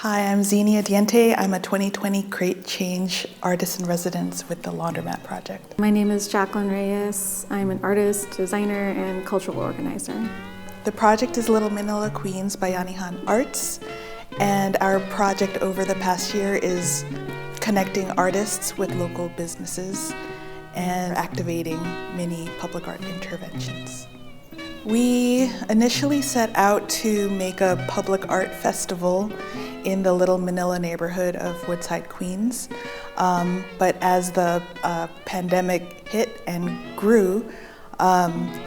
Hi, I'm Xenia Diente. I'm a 2020 Create Change Artist in Residence with the Laundromat Project. My name is Jaclyn Reyes. I'm an artist, designer, and cultural organizer. The project is Little Manila Queens Bayanihan Arts, and our project over the past year is connecting artists with local businesses and activating many public art interventions. We initially set out to make a public art festival in the Little Manila neighborhood of Woodside, Queens. But as the pandemic hit and grew,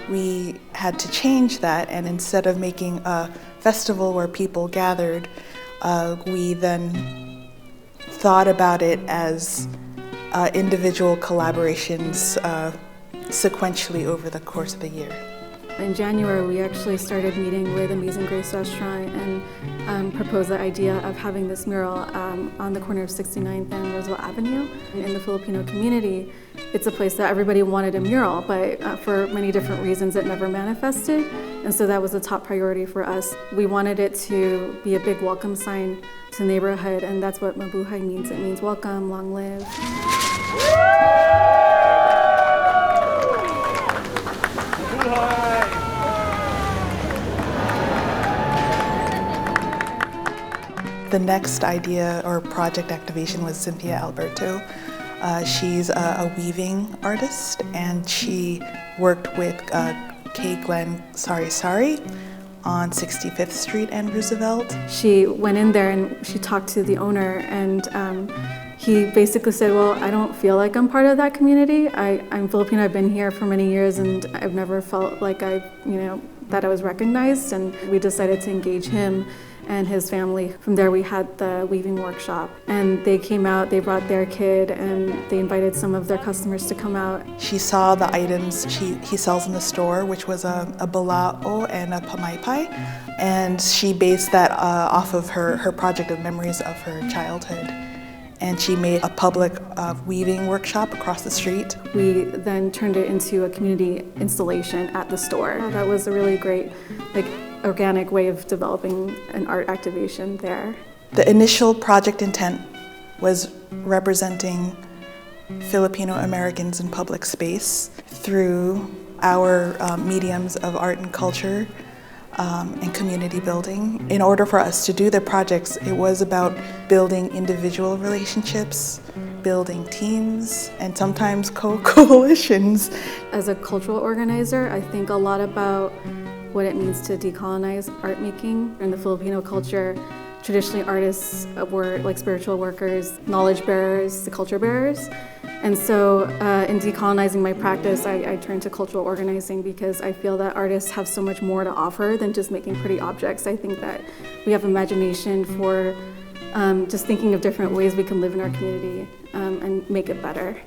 we had to change that, and instead of making a festival where people gathered, we then thought about it as individual collaborations sequentially over the course of the year. In January, we actually started meeting with Amazing Grace Restaurant and proposed the idea of having this mural on the corner of 69th and Roosevelt Avenue. In the Filipino community, it's a place that everybody wanted a mural, but for many different reasons it never manifested. And so that was a top priority for us. We wanted it to be a big welcome sign to the neighborhood, and that's what Mabuhay means. It means welcome, long live. The next idea or project activation was Cynthia Alberto. She's a weaving artist, and she worked with K. Glenn Sari on 65th Street and Roosevelt. She went in there and she talked to the owner, and he basically said, well, I don't feel like I'm part of that community. I'm Filipino, I've been here for many years, and I've never felt like that I was recognized, and we decided to engage him and his family. From there we had the weaving workshop, and they came out, they brought their kid, and they invited some of their customers to come out. She saw the items he sells in the store, which was a balao and a pamaypay, and she based that off of her project of memories of her childhood. And she made a public weaving workshop across the street. We then turned it into a community installation at the store. That was a really great, organic way of developing an art activation there. The initial project intent was representing Filipino-Americans in public space through our mediums of art and culture and community building. In order for us to do the projects, it was about building individual relationships, building teams, and sometimes coalitions. As a cultural organizer, I think a lot about what it means to decolonize art making. In the Filipino culture, traditionally artists were like spiritual workers, knowledge bearers, the culture bearers. And so in decolonizing my practice, I turned to cultural organizing because I feel that artists have so much more to offer than just making pretty objects. I think that we have imagination for just thinking of different ways we can live in our community and make it better.